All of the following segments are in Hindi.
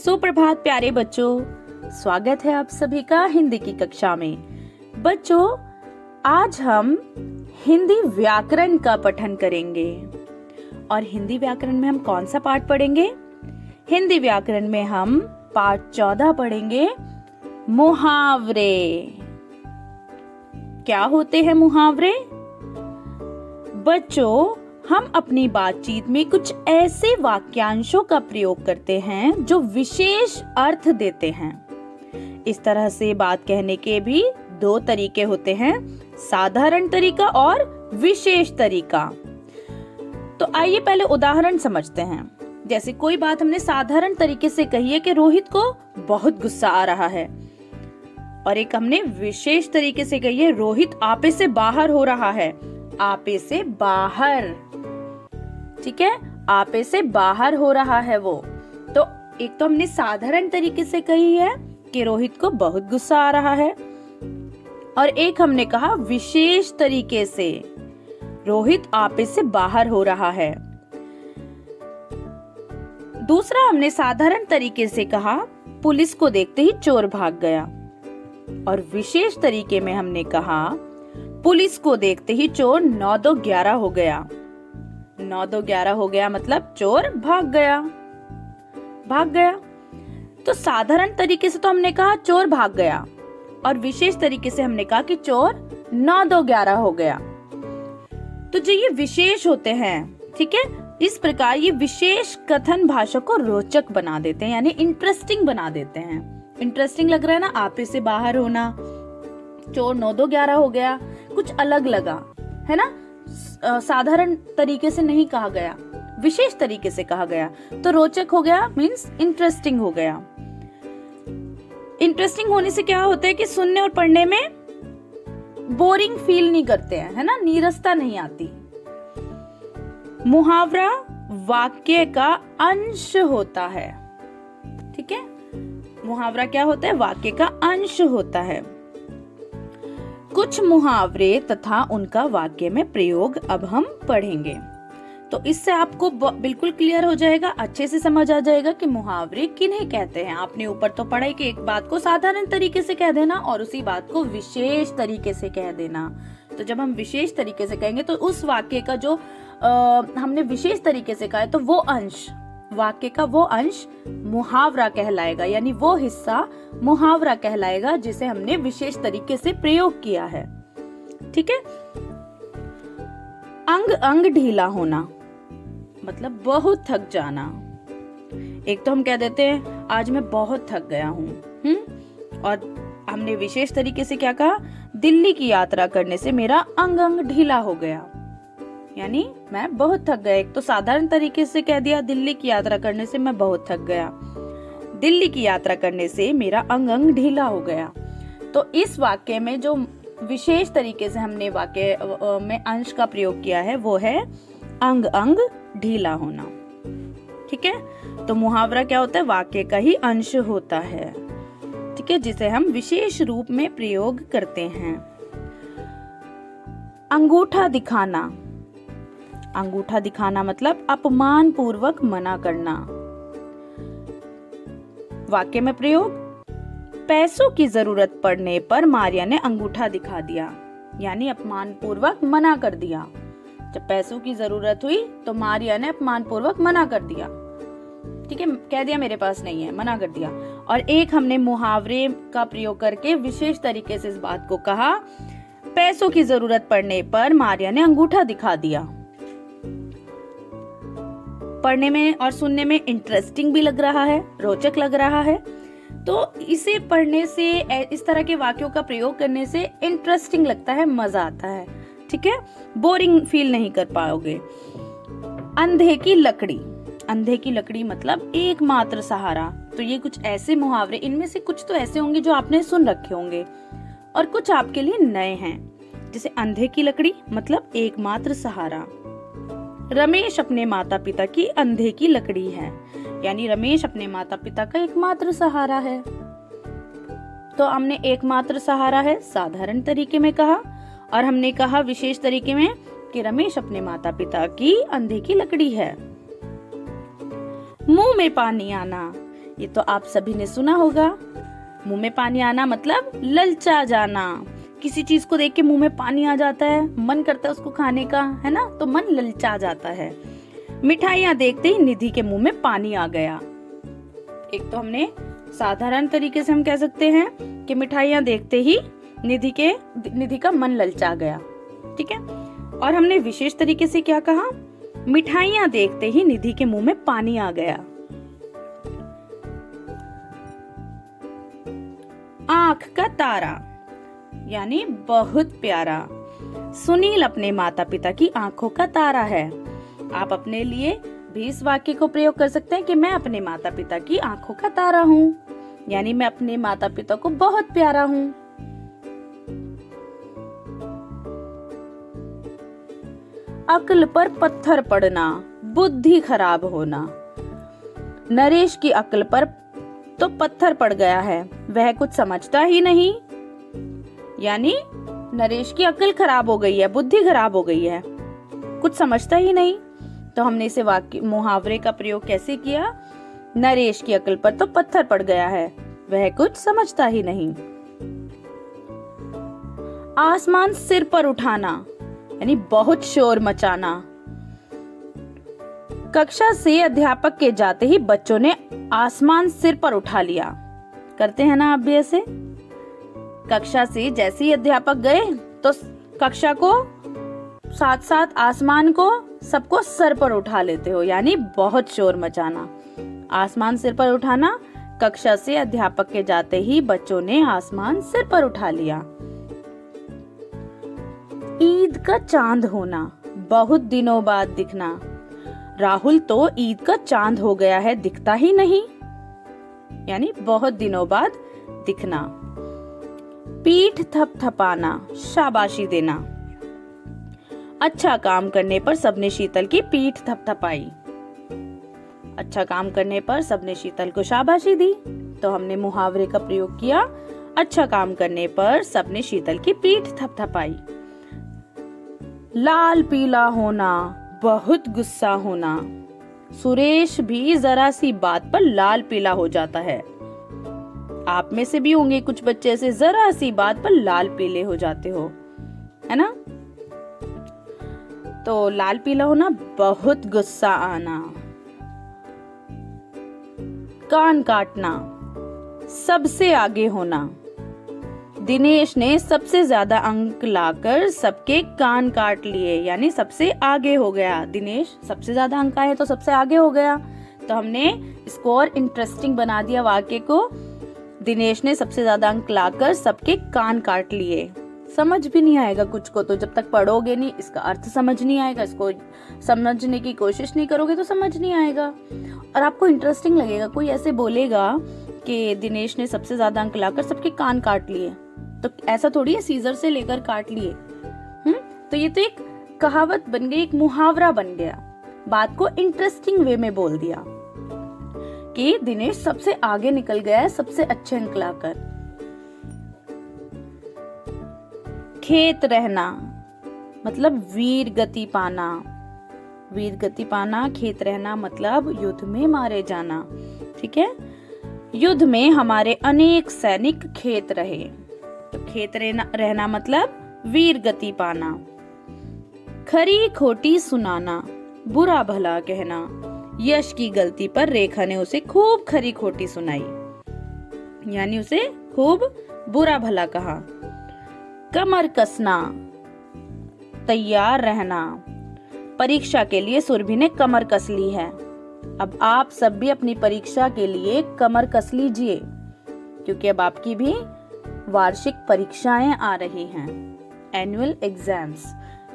सुप्रभात प्यारे बच्चों, स्वागत है आप सभी का हिंदी की कक्षा में। बच्चों, आज हम हिंदी व्याकरण का पठन करेंगे। और हिंदी व्याकरण में हम कौन सा पाठ पढ़ेंगे? हिंदी व्याकरण में हम पाठ 14 पढ़ेंगे, मुहावरे। क्या होते हैं मुहावरे? बच्चों, हम अपनी बातचीत में कुछ ऐसे वाक्यांशों का प्रयोग करते हैं जो विशेष अर्थ देते हैं। इस तरह से बात कहने के भी दो तरीके होते हैं, साधारण तरीका और विशेष तरीका। तो आइए पहले उदाहरण समझते हैं। जैसे कोई बात हमने साधारण तरीके से कही है कि रोहित को बहुत गुस्सा आ रहा है, और एक हमने विशेष तरीके से कही है रोहित आपे से बाहर हो रहा है। आपे से बाहर, ठीक है, आपे से बाहर हो रहा है वो। तो एक तो हमने साधारण तरीके से कही है कि रोहित को बहुत गुस्सा आ रहा है, और एक हमने कहा विशेष तरीके से रोहित आपे से बाहर हो रहा है। दूसरा हमने साधारण तरीके से कहा पुलिस को देखते ही चोर भाग गया, और विशेष तरीके में हमने कहा पुलिस को देखते ही चोर 9-2-11 हो गया। 9-2-11 हो गया मतलब चोर भाग गया। तो साधारण तरीके से तो हमने कहा चोर भाग गया, और विशेष तरीके से हमने कहा कि चोर 9-2-11 हो गया। तो जो ये विशेष होते हैं, ठीक है, इस प्रकार ये विशेष कथन भाषा को रोचक बना देते हैं, यानी इंटरेस्टिंग बना देते हैं। इंटरेस्टिंग लग रहा है ना, आपे से बाहर होना, चोर 9-2-11 हो गया, कुछ अलग लगा, है ना। साधारण तरीके से नहीं कहा गया, विशेष तरीके से कहा गया, तो रोचक हो गया, मींस इंटरेस्टिंग हो गया। इंटरेस्टिंग होने से क्या होता है कि सुनने और पढ़ने में बोरिंग फील नहीं करते हैं, है ना, नीरसता नहीं आती। मुहावरा वाक्य का अंश होता है, ठीक है। मुहावरा क्या होता है? वाक्य का अंश होता है। कुछ मुहावरे तथा उनका वाक्य में प्रयोग अब हम पढ़ेंगे, तो इससे आपको बिल्कुल क्लियर हो जाएगा, अच्छे से समझ आ जाएगा कि मुहावरे किन्हें कहते हैं। आपने ऊपर तो पढ़ा है कि एक बात को साधारण तरीके से कह देना और उसी बात को विशेष तरीके से कह देना। तो जब हम विशेष तरीके से कहेंगे तो उस वाक्य का जो हमने विशेष तरीके से कहा है, तो वो अंश, वाक्य का वो अंश मुहावरा कहलाएगा, यानी वो हिस्सा मुहावरा कहलाएगा जिसे हमने विशेष तरीके से प्रयोग किया है, ठीक है। अंग अंग ढीला होना मतलब बहुत थक जाना। एक तो हम कह देते हैं आज मैं बहुत थक गया हूँ, और हमने विशेष तरीके से क्या कहा? दिल्ली की यात्रा करने से मेरा अंग अंग ढीला हो गया, यानी मैं बहुत थक गया। एक तो साधारण तरीके से कह दिया दिल्ली की यात्रा करने से मैं बहुत थक गया, दिल्ली की यात्रा करने से मेरा अंग अंग ढीला हो गया। तो इस वाक्य में जो विशेष तरीके से हमने वाक्य में अंश का प्रयोग किया है वो है अंग अंग ढीला होना, ठीक है। तो मुहावरा क्या होता है? वाक्य का ही अंश होता है, ठीक है, जिसे हम विशेष रूप में प्रयोग करते हैं। अंगूठा दिखाना। अंगूठा दिखाना मतलब अपमान पूर्वक मना करना। वाक्य में प्रयोग, पैसों की जरूरत पड़ने पर मारिया ने अंगूठा दिखा दिया, यानी अपमान पूर्वक मना कर दिया। जब पैसों की जरूरत हुई तो मारिया ने अपमान पूर्वक मना कर दिया, ठीक है, कह दिया मेरे पास नहीं है, मना कर दिया। और एक हमने मुहावरे का प्रयोग करके विशेष तरीके से इस बात को कहा, पैसों की जरूरत पड़ने पर मारिया ने अंगूठा दिखा दिया। पढ़ने में और सुनने में इंटरेस्टिंग भी लग रहा है, रोचक लग रहा है। तो इसे पढ़ने से, इस तरह के वाक्यों का प्रयोग करने से इंटरेस्टिंग लगता है, मजा आता है, ठीक है, बोरिंग फील नहीं कर पाओगे। अंधे की लकड़ी। अंधे की लकड़ी मतलब एकमात्र सहारा। तो ये कुछ ऐसे मुहावरे, इनमें से कुछ तो ऐसे होंगे जो आपने सुन रखे होंगे और कुछ आपके लिए नए हैं। जैसे अंधे की लकड़ी मतलब एकमात्र सहारा। रमेश अपने माता पिता की अंधे की लकड़ी है, यानी रमेश अपने माता पिता का एकमात्र सहारा है। तो हमने एकमात्र सहारा है साधारण तरीके में कहा, और हमने कहा विशेष तरीके में कि रमेश अपने माता पिता की अंधे की लकड़ी है। मुंह में पानी आना, ये तो आप सभी ने सुना होगा। मुंह में पानी आना मतलब ललचा जाना। किसी चीज को देख के मुंह में पानी आ जाता है, मन करता है उसको खाने का, है ना, तो मन ललचा जाता है। मिठाइयाँ देखते ही निधि के मुंह में पानी आ गया। एक तो हमने साधारण तरीके से हम कह सकते हैं कि मिठाइयाँ देखते ही निधि का मन ललचा गया, ठीक है। और हमने विशेष तरीके से क्या कहा, मिठाइयाँ देखते ही निधि के मुंह में पानी आ गया। आंख का तारा यानी बहुत प्यारा। सुनील अपने माता पिता की आंखों का तारा है। आप अपने लिए भी इस वाक्य को प्रयोग कर सकते हैं कि मैं अपने माता पिता की आंखों का तारा हूँ, यानी मैं अपने माता पिता को बहुत प्यारा हूँ। अक्ल पर पत्थर पड़ना, बुद्धि खराब होना। नरेश की अक्ल पर तो पत्थर पड़ गया है, वह कुछ समझता ही नहीं। यानी नरेश की अक्ल खराब हो गई है, बुद्धि खराब हो गई है, कुछ समझता ही नहीं। तो हमने इसे वाक्य मुहावरे का प्रयोग कैसे किया, नरेश की अक्ल पर तो पत्थर पड़ गया है, वह कुछ समझता ही नहीं। आसमान सिर पर उठाना यानी बहुत शोर मचाना। कक्षा से अध्यापक के जाते ही बच्चों ने आसमान सिर पर उठा लिया। करते हैं ना आप भी ऐसे? कक्षा से जैसे ही अध्यापक गए तो कक्षा को साथ साथ आसमान को सबको सर पर उठा लेते हो, यानी बहुत शोर मचाना। आसमान सिर पर उठाना, कक्षा से अध्यापक के जाते ही बच्चों ने आसमान सिर पर उठा लिया। ईद का चांद होना, बहुत दिनों बाद दिखना। राहुल तो ईद का चांद हो गया है, दिखता ही नहीं, यानी बहुत दिनों बाद दिखना। पीठ थपथपाना, शाबाशी देना। अच्छा काम करने पर सबने शीतल की पीठ थपथपाई। अच्छा काम करने पर सबने शीतल को शाबाशी दी, तो हमने मुहावरे का प्रयोग किया, अच्छा काम करने पर सबने शीतल की पीठ थपथपाई। लाल पीला होना, बहुत गुस्सा होना। सुरेश भी जरा सी बात पर लाल पीला हो जाता है। आप में से भी होंगे कुछ बच्चे ऐसे, जरा सी बात पर लाल पीले हो जाते हो, है ना। तो लाल पीला होना, बहुत गुस्सा आना। कान काटना, सबसे आगे होना। दिनेश ने सबसे ज्यादा अंक लाकर सबके कान काट लिए, यानी सबसे आगे हो गया। दिनेश सबसे ज्यादा अंक आए तो सबसे आगे हो गया। तो हमने इसको और इंटरेस्टिंग बना दिया वाक्य को। दिनेश ने सबसे ज्यादा अंक लाकर सबके कान काट लिए। समझ भी नहीं आएगा कुछ को, तो जब तक पढ़ोगे नहीं इसका अर्थ समझ नहीं आएगा, इसको समझने की कोशिश नहीं करोगे तो समझ नहीं आएगा। और आपको इंटरेस्टिंग लगेगा, कोई ऐसे बोलेगा कि दिनेश ने सबसे ज्यादा अंक लाकर सबके कान काट लिए, तो ऐसा थोड़ी है सीजर से लेकर काट लिए। तो ये तो एक कहावत बन गई, एक मुहावरा बन गया। बात को इंटरेस्टिंग वे में बोल दिया कि दिनेश सबसे आगे निकल गया है सबसे अच्छे अंक लाकर। खेत रहना मतलब वीर गति पाना। वीर गति पाना, खेत रहना मतलब युद्ध में मारे जाना, ठीक है। युद्ध में हमारे अनेक सैनिक खेत रहे, तो खेत रहना मतलब वीर गति पाना। खरी खोटी सुनाना, बुरा भला कहना। यश की गलती पर रेखा ने उसे खूब खरी खोटी सुनाई, यानी उसे खूब बुरा भला कहा। कमर कसना, तैयार रहना। परीक्षा के लिए सुरभि ने कमर कस ली है। अब आप सब भी अपनी परीक्षा के लिए कमर कस लीजिए, क्योंकि अब आपकी भी वार्षिक परीक्षाएं आ रही हैं, एनुअल एग्जाम्स।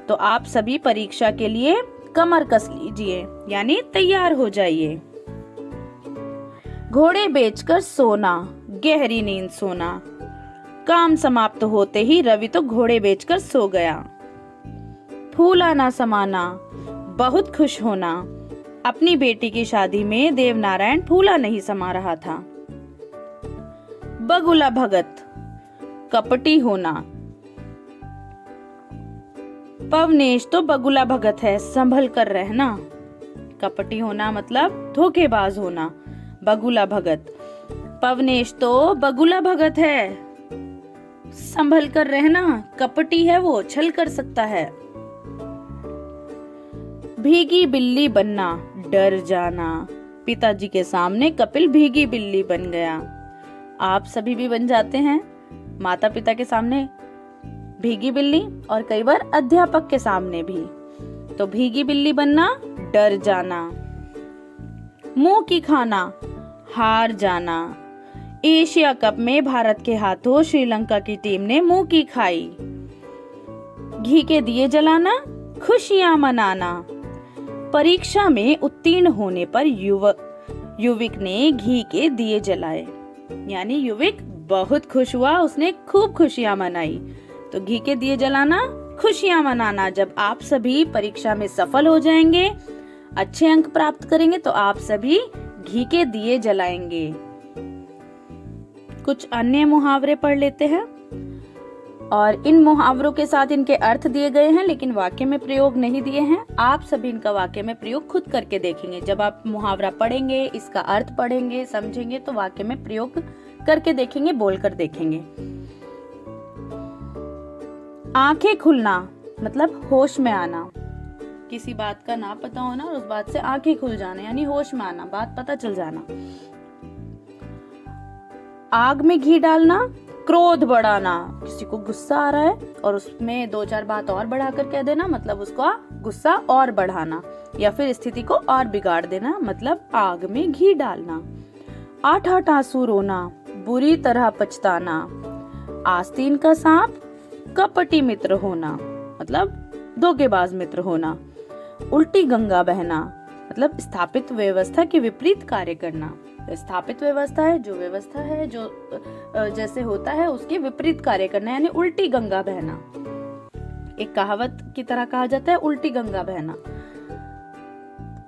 तो आप सभी परीक्षा के लिए कमर कस लीजिए, यानी तैयार हो जाइए। घोड़े बेचकर सोना, गहरी नींद सोना। काम समाप्त होते ही रवि तो घोड़े बेचकर सो गया। फूला ना समाना, बहुत खुश होना। अपनी बेटी की शादी में देवनारायण फूला नहीं समा रहा था। बगुला भगत, कपटी होना। पवनेश तो बगुला भगत है, संभल कर रहना। कपटी होना मतलब धोखेबाज होना, बगुला भगत। पवनेश तो बगुला भगत है, संभल कर रहना, कपटी है वो, छल कर सकता है। भीगी बिल्ली बनना, डर जाना। पिताजी के सामने कपिल भीगी बिल्ली बन गया। आप सभी भी बन जाते हैं माता पिता के सामने भीगी बिल्ली, और कई बार अध्यापक के सामने भी। तो भीगी बिल्ली बनना, डर जाना। मुंह की खाना, हार जाना। एशिया कप में भारत के हाथों श्रीलंका की टीम ने मुंह की खाई। घी के दिए जलाना, खुशियां मनाना। परीक्षा में उत्तीर्ण होने पर युवक ने घी के दिए जलाए, यानी युवक बहुत खुश हुआ, उसने खूब खुशियां मनाई। तो घी के दिए जलाना, खुशियां मनाना। जब आप सभी परीक्षा में सफल हो जाएंगे, अच्छे अंक प्राप्त करेंगे, तो आप सभी घी के दिए जलाएंगे। कुछ अन्य मुहावरे पढ़ लेते हैं, और इन मुहावरों के साथ इनके अर्थ दिए गए हैं, लेकिन वाक्य में प्रयोग नहीं दिए हैं। आप सभी इनका वाक्य में प्रयोग खुद करके देखेंगे। जब आप मुहावरा पढ़ेंगे, इसका अर्थ पढ़ेंगे, समझेंगे, तो वाक्य में प्रयोग करके देखेंगे, बोलकर देखेंगे। आंखें खुलना मतलब होश में आना, किसी बात का ना पता होना और उस बात से आंखें खुल जाना, यानी होश में आना, बात पता चल जाना। आग में घी डालना, क्रोध बढ़ाना, किसी को गुस्सा आ रहा है और उसमें दो चार बात और बढ़ाकर कह देना, मतलब उसका गुस्सा और बढ़ाना, या फिर स्थिति को और बिगाड़ देना, मतलब आग में घी डालना। 8 आंसू रोना, बुरी तरह पछताना। आस्तीन का सांप, कपटी मित्र होना, मतलब धोखेबाज मित्र होना। उल्टी गंगा बहना, मतलब स्थापित व्यवस्था के विपरीत कार्य करना। स्थापित व्यवस्था है, जो व्यवस्था है जो जैसे होता है उसके विपरीत कार्य करना, यानी उल्टी गंगा बहना। एक कहावत की तरह कहा जाता है, उल्टी गंगा बहना।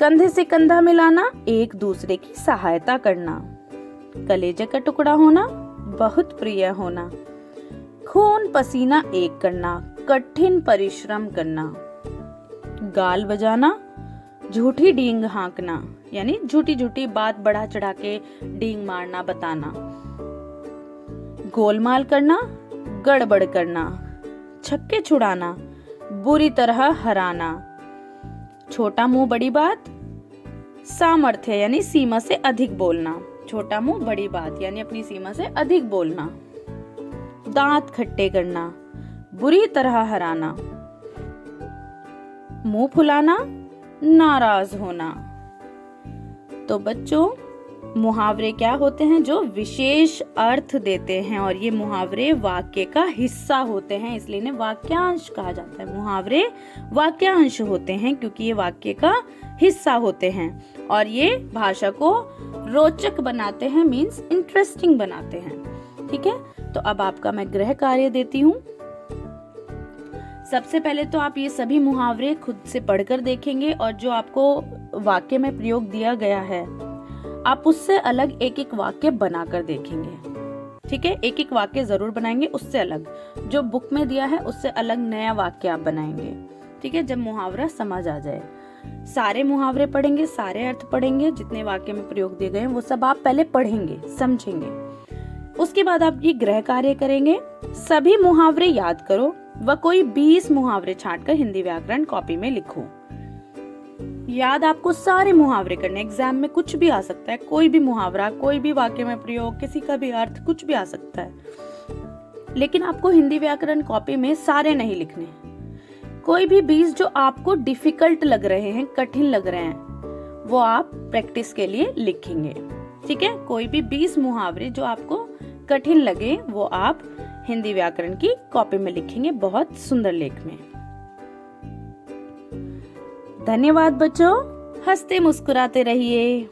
कंधे से कंधा मिलाना, एक दूसरे की सहायता करना। कलेजे का टुकड़ा होना, बहुत प्रिय होना। खून पसीना एक करना, कठिन परिश्रम करना। गाल बजाना, झूठी डींग हाँकना, यानी झूठी झूठी बात बढ़ा चढ़ा के डींग मारना, बताना। गोलमाल करना, गड़बड़ करना। छक्के छुड़ाना, बुरी तरह हराना। छोटा मुंह बड़ी बात, सामर्थ्य यानी सीमा से अधिक बोलना। छोटा मुंह बड़ी बात यानी अपनी सीमा से अधिक बोलना। दांत खट्टे करना, बुरी तरह हराना। मुंह फुलाना, नाराज होना। तो बच्चों, मुहावरे क्या होते हैं? जो विशेष अर्थ देते हैं, और ये मुहावरे वाक्य का हिस्सा होते हैं, इसलिए इन्हें वाक्यांश कहा जाता है। मुहावरे वाक्यांश होते हैं क्योंकि ये वाक्य का हिस्सा होते हैं, और ये भाषा को रोचक बनाते हैं, मीन्स इंटरेस्टिंग बनाते हैं। ठीक है, तो अब आपका मैं गृह कार्य देती हूँ। सबसे पहले तो आप ये सभी मुहावरे खुद से पढ़कर देखेंगे, और जो आपको वाक्य में प्रयोग दिया गया है आप उससे अलग एक एक वाक्य बनाकर देखेंगे। ठीक है, एक एक वाक्य जरूर बनाएंगे, उससे अलग जो बुक में दिया है उससे अलग नया वाक्य आप बनाएंगे। ठीक है, जब मुहावरा समझ आ जाए। सारे मुहावरे पढ़ेंगे, सारे अर्थ पढ़ेंगे, जितने वाक्य में प्रयोग दिए गए हैं वो सब आप पहले पढ़ेंगे, समझेंगे। उसके बाद आप ये गृह कार्य करेंगे। सभी मुहावरे याद करो व कोई 20 मुहावरे छांटकर हिंदी व्याकरण कॉपी में लिखो। याद आपको सारे मुहावरे करने, एग्जाम में कुछ भी आ सकता है, कोई भी मुहावरा, कोई भी वाक्य में प्रयोग, किसी का भी अर्थ, कुछ भी आ सकता है। लेकिन आपको हिंदी व्याकरण कॉपी में सारे नहीं लिखने। कोई भी 20 जो आपको डिफिकल्ट लग रहे हैं, कठिन लग रहे हैं, वो आप प्रैक्टिस के लिए लिखेंगे। ठीक है, कोई भी 20 मुहावरे जो आपको कठिन लगे वो आप हिंदी व्याकरण की कॉपी में लिखेंगे, बहुत सुंदर लेख में। धन्यवाद बच्चों, हंसते मुस्कुराते रहिए।